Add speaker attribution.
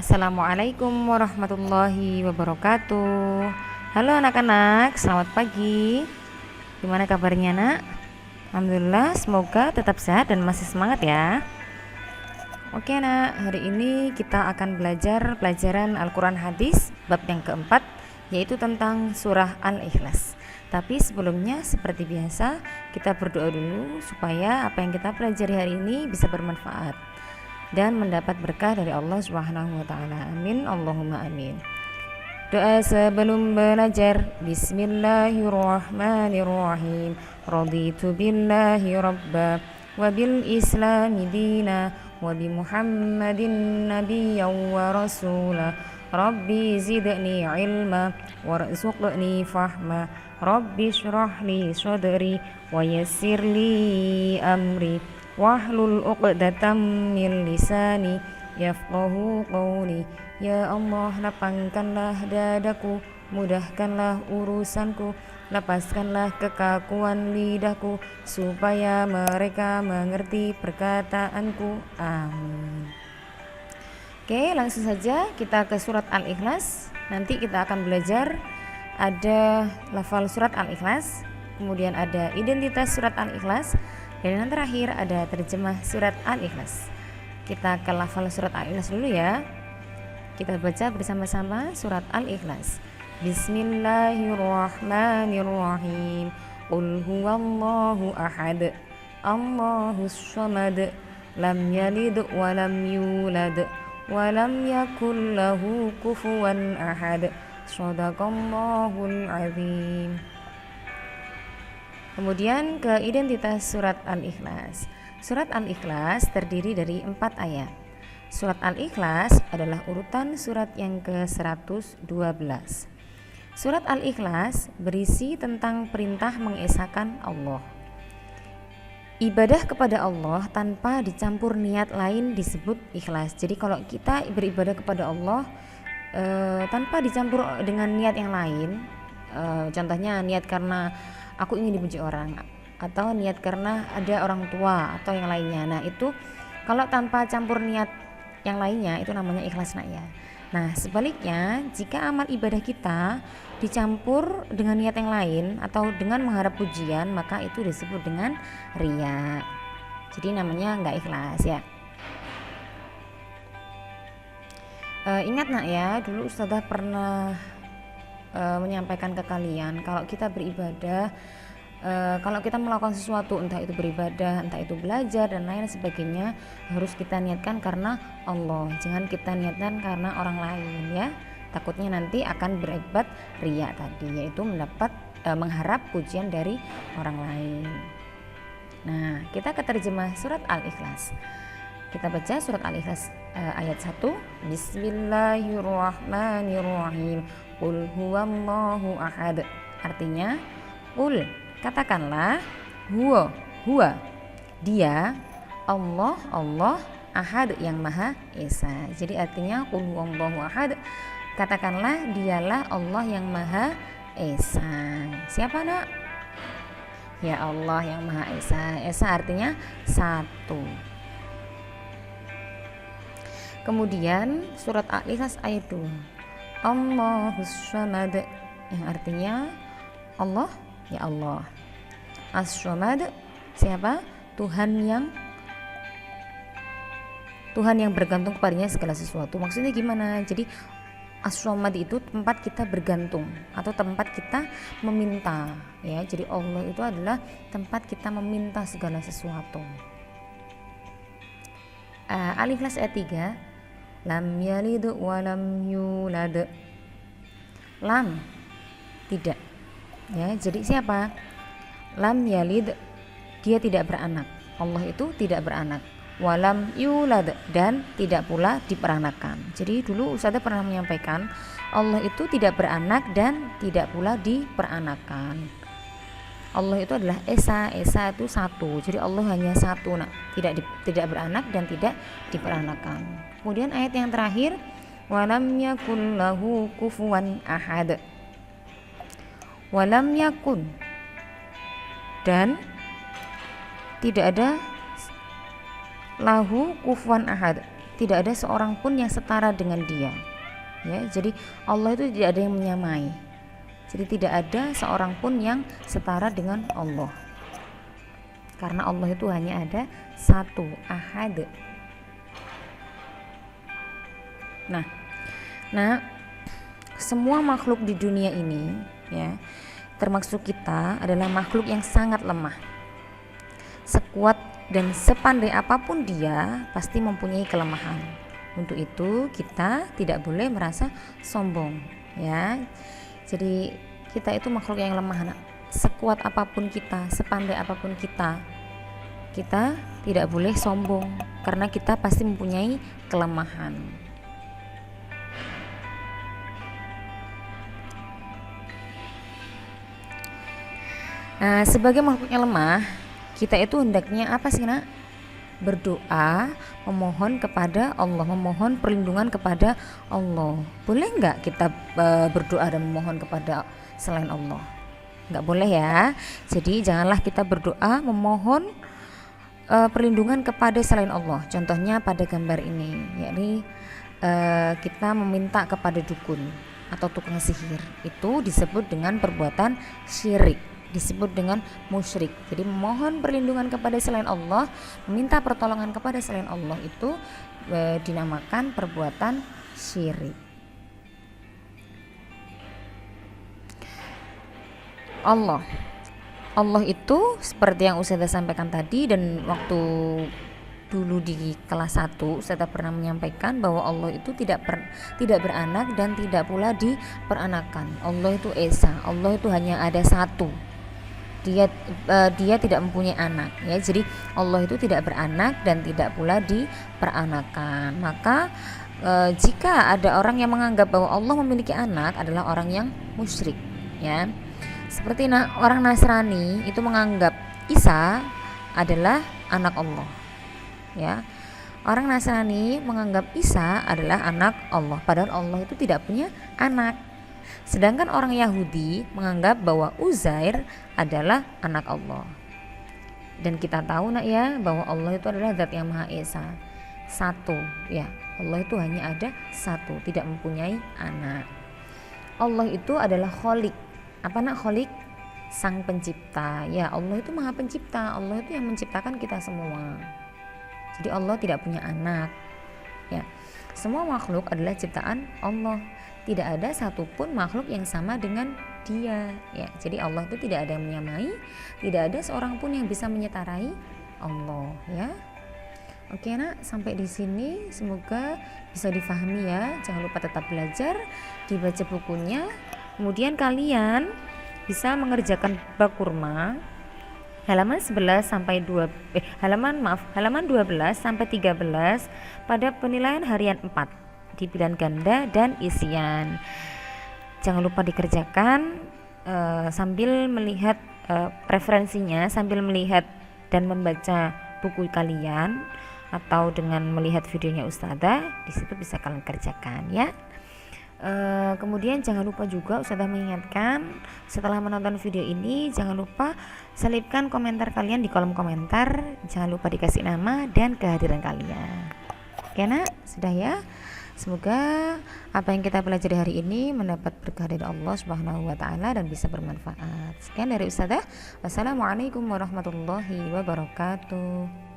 Speaker 1: Assalamualaikum warahmatullahi wabarakatuh. Halo anak-anak, selamat pagi. Gimana kabarnya nak? Alhamdulillah, semoga tetap sehat dan masih semangat ya. Oke nak, hari ini kita akan belajar pelajaran Al-Quran Hadis bab yang keempat, yaitu tentang surah Al-Ikhlas. Tapi sebelumnya seperti biasa, kita berdoa dulu supaya apa yang kita pelajari hari ini bisa bermanfaat dan mendapat berkah dari Allah Subhanahu wa taala. Amin, Allahumma amin. Doa sebelum belajar. Bismillahirrahmanirrahim. Raditu billahi rabba wa bil islami dina wa bi Muhammadin nabiyyan wa rasula. Rabbi zidni ilma warzuqni fahma. Rabbi shrah li sadri wa yassir li amri wahlul 'uqdatam min lisani yafqahu qawli. Ya Allah, lapangkanlah dadaku, mudahkanlah urusanku, lepaskanlah kekakuan lidahku, supaya mereka mengerti perkataanku. Amin. Oke, langsung saja kita ke surat Al-Ikhlas. Nanti kita akan belajar ada lafal surat Al-Ikhlas, kemudian ada identitas surat Al-Ikhlas, dan yang terakhir ada terjemah surat Al-Ikhlas. Kita ke lafal surat Al-Ikhlas dulu ya. Kita baca bersama-sama surat Al-Ikhlas. Bismillahirrahmanirrahim. Qul huwallahu ahad, Allahus samad, lam yalid wa lam yulad wa lam yakul lahu kufuwan ahad. Shadaqallahul azim. Kemudian ke identitas surat Al-Ikhlas. Surat Al-Ikhlas terdiri dari 4 ayat. Surat Al-Ikhlas adalah urutan surat yang ke-112. Surat Al-Ikhlas berisi tentang perintah mengesahkan Allah. Ibadah kepada Allah tanpa dicampur niat lain disebut ikhlas. Jadi kalau kita beribadah kepada Allah tanpa dicampur dengan niat yang lain, contohnya niat karena aku ingin dipuji orang, atau niat karena ada orang tua atau yang lainnya. Nah itu kalau tanpa campur niat yang lainnya itu namanya ikhlas nak ya. Nah sebaliknya, jika amal ibadah kita dicampur dengan niat yang lain atau dengan mengharap pujian, maka itu disebut dengan riya. Jadi namanya nggak ikhlas ya. Ingat nak ya, dulu Ustazah pernah menyampaikan ke kalian kalau kita beribadah, kalau kita melakukan sesuatu, entah itu beribadah, entah itu belajar dan lain sebagainya, harus kita niatkan karena Allah, jangan kita niatkan karena orang lain ya. Takutnya nanti akan berakibat riya tadi, yaitu mendapat mengharap pujian dari orang lain. Nah, kita ke terjemah surat Al-Ikhlas. Kita baca surat Al-Ikhlas ayat 1. Bismillahirrahmanirrahim. Qul huwallahu ahad. Artinya, qul, katakanlah, huwa dia, Allah ahad yang maha esa. Jadi artinya qul huwallahu ahad, katakanlah dialah Allah yang maha esa. Siapa nak? Ya Allah yang maha esa. Esa artinya satu. Kemudian surat Al-Ikhlas ayat 2. Allahus samad, yang artinya Allah, ya Allah. As-samad, siapa? Tuhan yang bergantung kepadanya segala sesuatu. Maksudnya gimana? Jadi as-samad itu tempat kita bergantung atau tempat kita meminta ya. Jadi Allah itu adalah tempat kita meminta segala sesuatu. Al-Ikhlas ayat 3. Lam yalid wa lam yulad. Lam, tidak ya. Jadi siapa? Lam yalid, dia tidak beranak. Allah itu tidak beranak. Walam yulad, dan tidak pula diperanakan. Jadi dulu Ustazah pernah menyampaikan Allah itu tidak beranak dan tidak pula diperanakan. Allah itu adalah esa itu satu. Jadi Allah hanya satu nak, tidak beranak dan tidak diperanakan. Kemudian ayat yang terakhir, walam yakul lahu kufuwan ahad. Walam yakun, dan tidak ada lahu kufuwan ahad, tidak ada seorang pun yang setara dengan Dia. Ya, jadi Allah itu tidak ada yang menyamai. Jadi tidak ada seorang pun yang setara dengan Allah. Karena Allah itu hanya ada satu, ahad. Nah, semua makhluk di dunia ini, ya, termasuk kita, adalah makhluk yang sangat lemah. Sekuat dan sepandai apapun dia, pasti mempunyai kelemahan. Untuk itu kita tidak boleh merasa sombong, ya. Jadi kita itu makhluk yang lemah. Sekuat apapun kita, sepandai apapun kita tidak boleh sombong, karena kita pasti mempunyai kelemahan. Nah, sebagai makhluk yang lemah, kita itu hendaknya apa sih, Nak? Berdoa, memohon kepada Allah, memohon perlindungan kepada Allah. Boleh nggak kita berdoa dan memohon kepada selain Allah? Nggak boleh ya. Jadi janganlah kita berdoa memohon perlindungan kepada selain Allah. Contohnya pada gambar ini, yakni kita meminta kepada dukun atau tukang sihir. Itu disebut dengan perbuatan syirik, disebut dengan musyrik. Jadi memohon perlindungan kepada selain Allah, meminta pertolongan kepada selain Allah itu dinamakan perbuatan syirik. Allah itu seperti yang Ustazah sampaikan tadi, dan waktu dulu di kelas 1 Ustazah pernah menyampaikan bahwa Allah itu tidak beranak dan tidak pula diperanakan. Allah itu esa, Allah itu hanya ada satu. Dia tidak mempunyai anak, ya. Jadi Allah itu tidak beranak dan tidak pula diperanakan. Maka jika ada orang yang menganggap bahwa Allah memiliki anak, adalah orang yang musyrik, ya. Seperti orang Nasrani itu menganggap Isa adalah anak Allah, ya. Orang Nasrani menganggap Isa adalah anak Allah, padahal Allah itu tidak punya anak. Sedangkan orang Yahudi menganggap bahwa Uzair adalah anak Allah. Dan kita tahu, Nak, ya, bahwa Allah itu adalah zat yang Maha Esa, satu, ya. Allah itu hanya ada satu, tidak mempunyai anak. Allah itu adalah Kholik. Apa, Nak, Kholik? Sang pencipta. Ya, Allah itu Maha Pencipta. Allah itu yang menciptakan kita semua. Jadi Allah tidak punya anak, ya. Semua makhluk adalah ciptaan Allah. Tidak ada satupun makhluk yang sama dengan Dia, ya. Jadi Allah itu tidak ada yang menyamai, tidak ada seorang pun yang bisa menyetarai Allah, ya. Oke, Nak, sampai di sini semoga bisa difahami, ya. Jangan lupa tetap belajar, dibaca bukunya. Kemudian kalian bisa mengerjakan bab kurma halaman 11 sampai halaman 12 sampai 13 pada penilaian harian 4 di pilihan ganda dan isian. Jangan lupa dikerjakan sambil melihat preferensinya, sambil melihat dan membaca buku kalian atau dengan melihat videonya Ustazah. Di situ bisa kalian kerjakan, ya. Kemudian jangan lupa juga Ustazah mengingatkan, setelah menonton video ini jangan lupa selipkan komentar kalian di kolom komentar. Jangan lupa dikasih nama dan kehadiran kalian. Oke, Nak, sudah, ya. Semoga apa yang kita pelajari hari ini mendapat berkah dari Allah Subhanahu wa taala dan bisa bermanfaat. Sekian dari Ustazah. Wassalamualaikum warahmatullahi wabarakatuh.